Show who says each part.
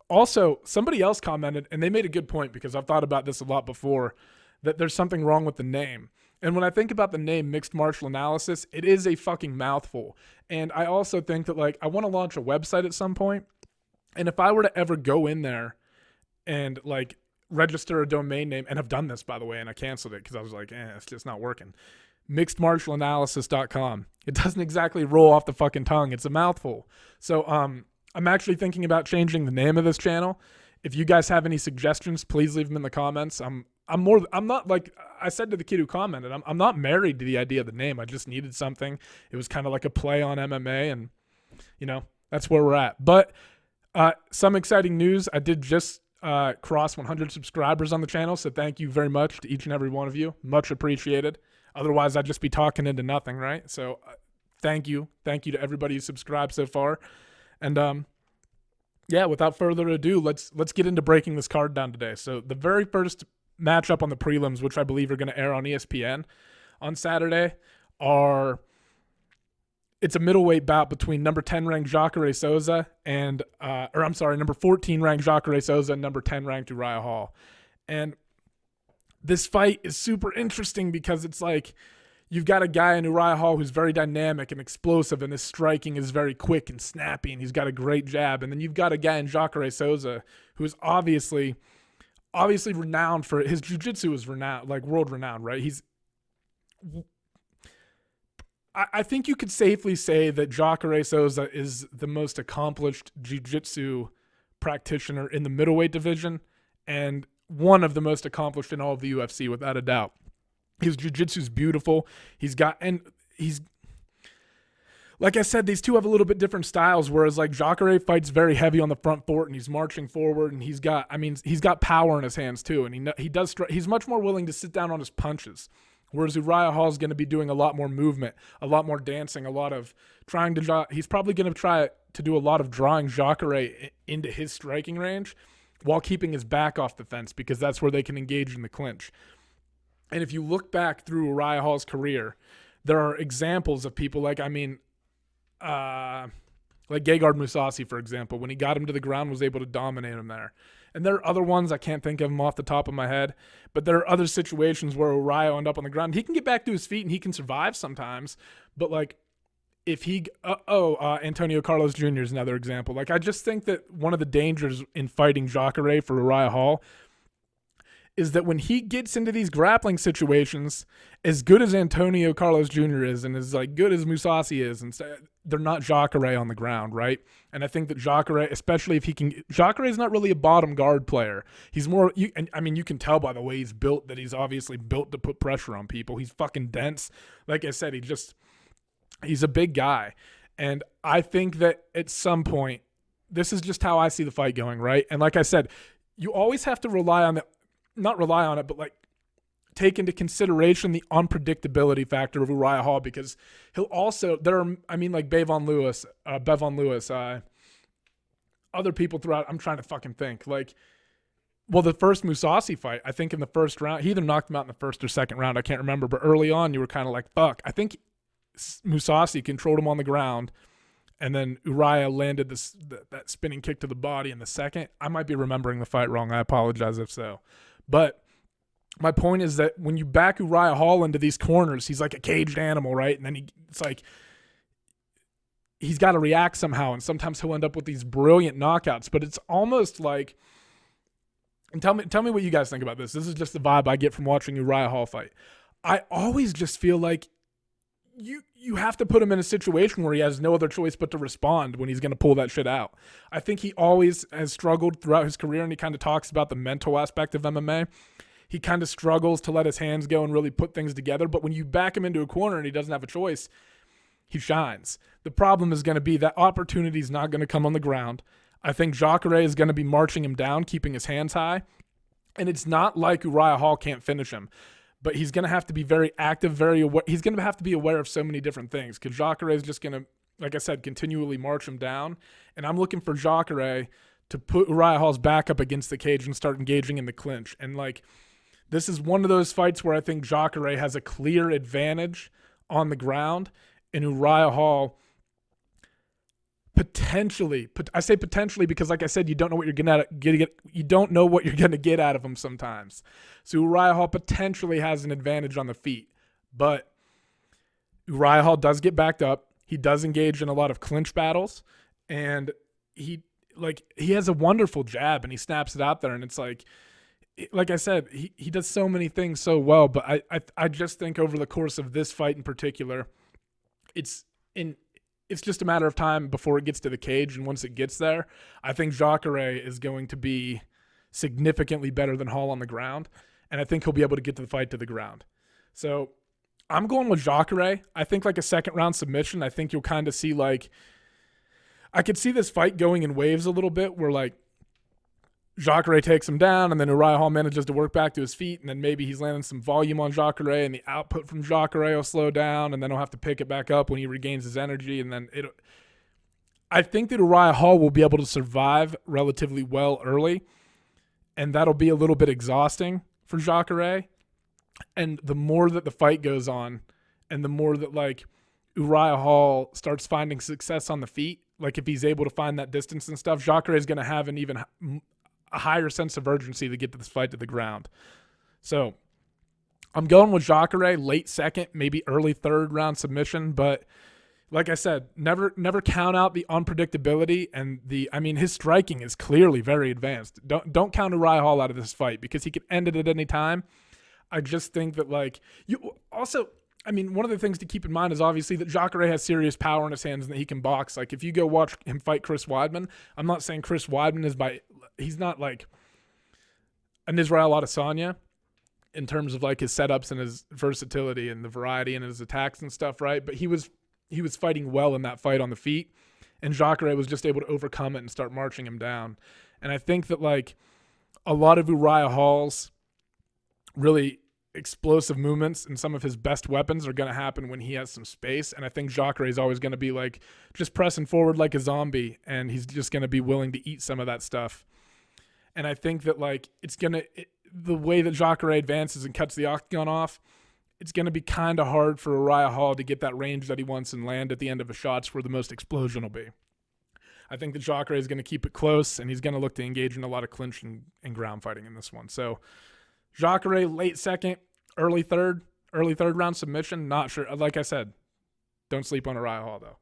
Speaker 1: Also, somebody else commented, and they made a good point because I've thought about this a lot before, that there's something wrong with the name. And when I think about the name Mixed Martial Analysis, it is a fucking mouthful. And I also think that, like, I want to launch a website at some point. And if I were to ever go in there and, like, register a domain name, and I've done this, by the way, and I canceled it because I was like, it's just not working. mixedmartialanalysis.com. It doesn't exactly roll off the fucking tongue. It's a mouthful. So I'm actually thinking about changing the name of this channel. If you guys have any suggestions, please leave them in the comments. I'm not, like I said to the kid who commented, I'm not married to the idea of the name. I just needed something. It was kind of like a play on MMA, and that's where we're at. But some exciting news. I did just cross 100 subscribers on the channel, so thank you very much to each and every one of you. Much appreciated. Otherwise, I'd just be talking into nothing, right? So thank you. Thank you to everybody who subscribed so far. And without further ado, let's get into breaking this card down today. So the very first matchup on the prelims, which I believe are going to air on ESPN on Saturday, it's a middleweight bout between number 10 ranked Jacare Souza and number 14 ranked Jacare Souza and number 10 ranked Uriah Hall. And this fight is super interesting because it's like you've got a guy in Uriah Hall who's very dynamic and explosive, and his striking is very quick and snappy, and he's got a great jab. And then you've got a guy in Jacare Souza who is obviously renowned for his jiu-jitsu is renowned, like world renowned, right? I think you could safely say that Jacare Souza is the most accomplished jiu-jitsu practitioner in the middleweight division, and one of the most accomplished in all of the UFC, without a doubt. His jiu-jitsu is beautiful. Like I said, these two have a little bit different styles, whereas like Jacare fights very heavy on the front foot, and he's marching forward, and he's got power in his hands too, and he's much more willing to sit down on his punches. Whereas Uriah Hall is going to be doing a lot more movement, a lot more dancing, a lot of trying to he's probably going to try to do a lot of drawing Jacare into his striking range while keeping his back off the fence, because that's where they can engage in the clinch. And if you look back through Uriah Hall's career, there are examples of people like Gegard Mousasi, for example, when he got him to the ground, was able to dominate him there. And there are other ones, I can't think of them off the top of my head, but there are other situations where Uriah end up on the ground. He can get back to his feet and he can survive sometimes, but like if Antonio Carlos Jr. is another example. Like, I just think that one of the dangers in fighting Jacare for Uriah Hall is that when he gets into these grappling situations, as good as Antonio Carlos Jr. is and as like good as Mousasi is, and they're not Jacare on the ground, right? And I think that Jacare, especially if he can, Jacare is not really a bottom guard player. He's more, you can tell by the way he's built that he's obviously built to put pressure on people. He's fucking dense. Like I said, he's a big guy. And I think that at some point, this is just how I see the fight going, right? And like I said, you always have to but like take into consideration the unpredictability factor of Uriah Hall, because he'll also, like Bevon Lewis, other people throughout, I'm trying to fucking think, like, well, the first Mousasi fight, I think in the first round, he either knocked him out in the first or second round, I can't remember, but early on you were kind of like, fuck, I think Mousasi controlled him on the ground, and then Uriah landed that spinning kick to the body in the second. I might be remembering the fight wrong, I apologize if so. But my point is that when you back Uriah Hall into these corners, he's like a caged animal, right? And then it's like he's got to react somehow, and sometimes he'll end up with these brilliant knockouts. But it's almost like, and tell me what you guys think about this. This is just the vibe I get from watching Uriah Hall fight. I always just feel like you have to put him in a situation where he has no other choice but to respond when he's going to pull that shit out. I think he always has struggled throughout his career, and he kind of talks about the mental aspect of MMA. He kind of struggles to let his hands go and really put things together, but when you back him into a corner and he doesn't have a choice, he shines. The problem is going to be that opportunity is not going to come on the ground. I think Jacare is going to be marching him down, keeping his hands high, and it's not like Uriah Hall can't finish him. But he's going to have to be very active, very aware. He's going to have to be aware of so many different things, because Jacare is just going to, like I said, continually march him down. And I'm looking for Jacare to put Uriah Hall's back up against the cage and start engaging in the clinch. And like, this is one of those fights where I think Jacare has a clear advantage on the ground, and Uriah Hall Potentially, I say potentially because, like I said, you don't know what you're gonna get. You don't know what you're gonna get out of him sometimes. So Uriah Hall potentially has an advantage on the feet, but Uriah Hall does get backed up. He does engage in a lot of clinch battles, and he has a wonderful jab, and he snaps it out there, and it's like I said, he does so many things so well. But I just think over the course of this fight in particular, it's just a matter of time before it gets to the cage, and once it gets there, I think Jacare is going to be significantly better than Hall on the ground, and I think he'll be able to get to the fight to the ground. So I'm going with Jacare. I think like a second round submission. I think you'll kind of see I could see this fight going in waves a little bit, where like Jacare takes him down, and then Uriah Hall manages to work back to his feet, and then maybe he's landing some volume on Jacare, and the output from Jacare will slow down, and then he'll have to pick it back up when he regains his energy, and then I think that Uriah Hall will be able to survive relatively well early, and that'll be a little bit exhausting for Jacare. And the more that the fight goes on, and the more that like Uriah Hall starts finding success on the feet, like if he's able to find that distance and stuff, Jacare is going to have an even a higher sense of urgency to get to this fight to the ground. So I'm going with Jacare, late second, maybe early third round submission. But like I said, never count out the unpredictability and his striking is clearly very advanced. Don't count Uriah Hall out of this fight because he could end it at any time. I just think that one of the things to keep in mind is obviously that Jacare has serious power in his hands and that he can box. Like if you go watch him fight Chris Weidman, I'm not saying Chris Weidman he's not like an Israel Adesanya in terms of like his setups and his versatility and the variety and his attacks and stuff, right? But he was fighting well in that fight on the feet, and Jacare was just able to overcome it and start marching him down. And I think that like a lot of Uriah Hall's really explosive movements and some of his best weapons are going to happen when he has some space. And I think Jacare is always going to be like just pressing forward like a zombie, and he's just going to be willing to eat some of that stuff. And I think that like the way that Jacare advances and cuts the octagon off, it's going to be kind of hard for Uriah Hall to get that range that he wants and land at the end of a shot where the most explosion will be. I think that Jacare is going to keep it close, and he's going to look to engage in a lot of clinch and ground fighting in this one. So Jacare, late second, early third round submission. Not sure. Like I said, don't sleep on Uriah Hall, though.